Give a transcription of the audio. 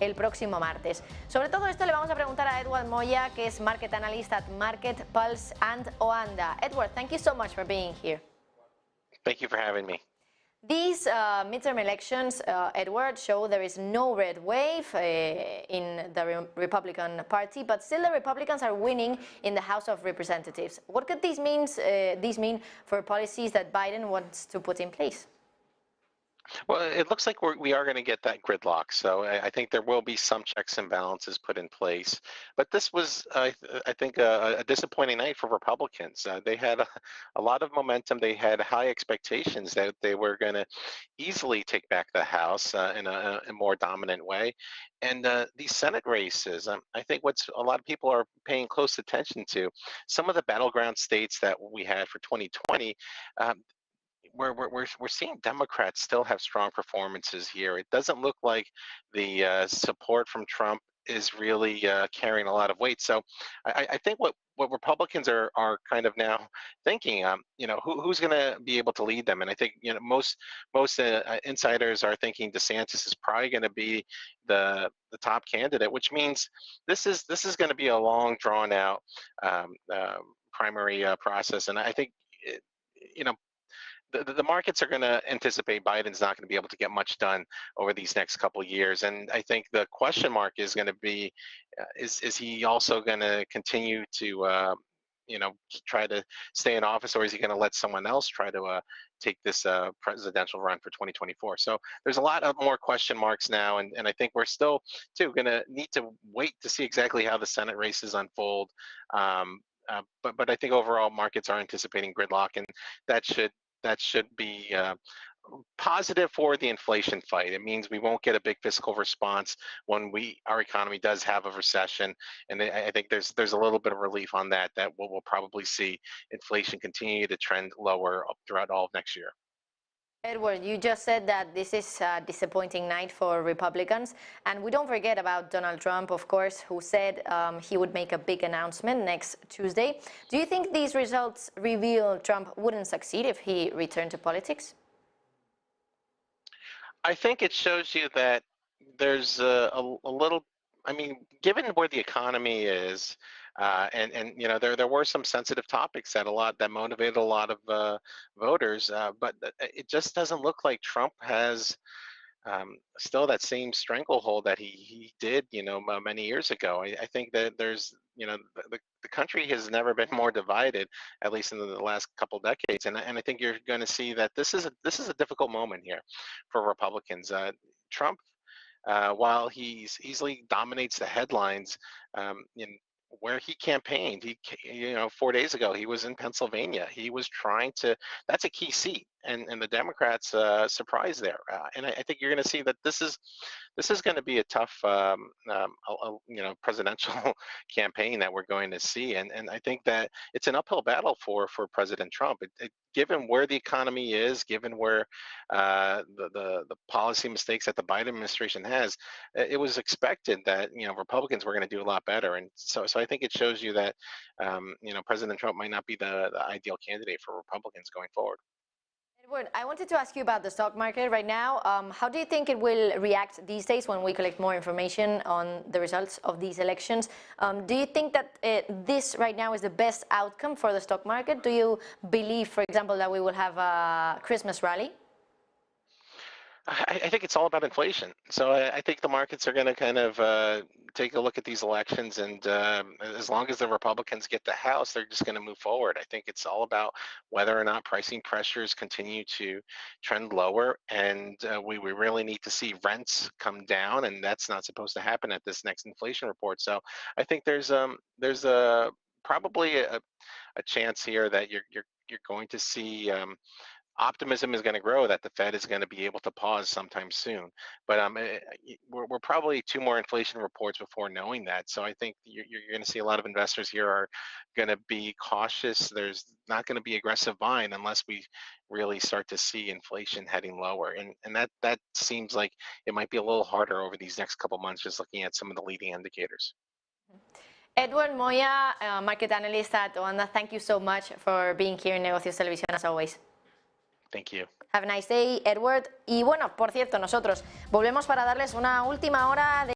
el próximo martes. Sobre todo esto le vamos a preguntar a Edward Moya, que es Market Analyst at MarketPulse and Oanda. Edward, thank you so much for being here. Thank you for having me. These midterm elections, Edward, show there is no red wave in the Republican Party, but still the Republicans are winning in the House of Representatives. What could this mean for policies that Biden wants to put in place? Well, it looks like we are going to get that gridlock. So I think there will be some checks and balances put in place. But this was, I think, a disappointing night for Republicans. They had a lot of momentum. They had high expectations that they were going to easily take back the House in a more dominant way. And these Senate races, I think what's a lot of people are paying close attention to, some of the battleground states that we had for 2020, we're seeing Democrats still have strong performances here. It doesn't look like the support from Trump is really carrying a lot of weight. So I think what Republicans are kind of now thinking, who's going to be able to lead them? And I think most insiders are thinking DeSantis is probably going to be the top candidate, which means this is going to be a long, drawn out primary process. And I think the markets are going to anticipate Biden's not going to be able to get much done over these next couple of years. And I think the question mark is going to be, is he also going to continue to, try to stay in office, or is he going to let someone else try to take this presidential run for 2024? So there's a lot of more question marks now. And I think we're still, too, going to need to wait to see exactly how the Senate races unfold. But I think overall markets are anticipating gridlock, and that should be positive for the inflation fight. It means we won't get a big fiscal response when our economy does have a recession, and I think there's a little bit of relief on that we'll probably see inflation continue to trend lower throughout all of next year. Edward, you just said that this is a disappointing night for Republicans, and we don't forget about Donald Trump, of course, who said he would make a big announcement next Tuesday. Do you think these results reveal Trump wouldn't succeed if he returned to politics? I think it shows you that there's a little, given where the economy is, and there were some sensitive topics that motivated a lot of voters, but it just doesn't look like Trump has still that same stranglehold that he did many years ago. I think that there's the country has never been more divided, at least in the last couple decades, and I think you're going to see that this is a difficult moment here for Republicans. Trump, while he easily dominates the headlines in where he campaigned, 4 days ago, he was in Pennsylvania. He was trying to, that's a key seat, and the Democrats surprised there. And I think you're going to see that this is going to be a tough, presidential campaign that we're going to see. And I think that it's an uphill battle for President Trump. Given where the economy is, given where the policy mistakes that the Biden administration has, it was expected that Republicans were going to do a lot better. And so I think it shows you that President Trump might not be the ideal candidate for Republicans going forward. Edward, I wanted to ask you about the stock market right now. How do you think it will react these days when we collect more information on the results of these elections? Do you think that this right now is the best outcome for the stock market? Do you believe, for example, that we will have a Christmas rally? I think it's all about inflation. So I think the markets are going to kind of take a look at these elections, and as long as the Republicans get the House, they're just going to move forward. I think it's all about whether or not pricing pressures continue to trend lower, and we really need to see rents come down, and that's not supposed to happen at this next inflation report. So I think there's probably a chance here that you're going to see optimism is going to grow that the Fed is going to be able to pause sometime soon. But we're probably 2 more inflation reports before knowing that. So I think you're going to see a lot of investors here are going to be cautious. There's not going to be aggressive buying unless we really start to see inflation heading lower. And that seems like it might be a little harder over these next couple months, just looking at some of the leading indicators. Edward Moya, market analyst at Oanda, thank you so much for being here in Negocios Televisión, as always. Thank you. Have a nice day, Edward. Y bueno, por cierto, nosotros volvemos para darles una última hora de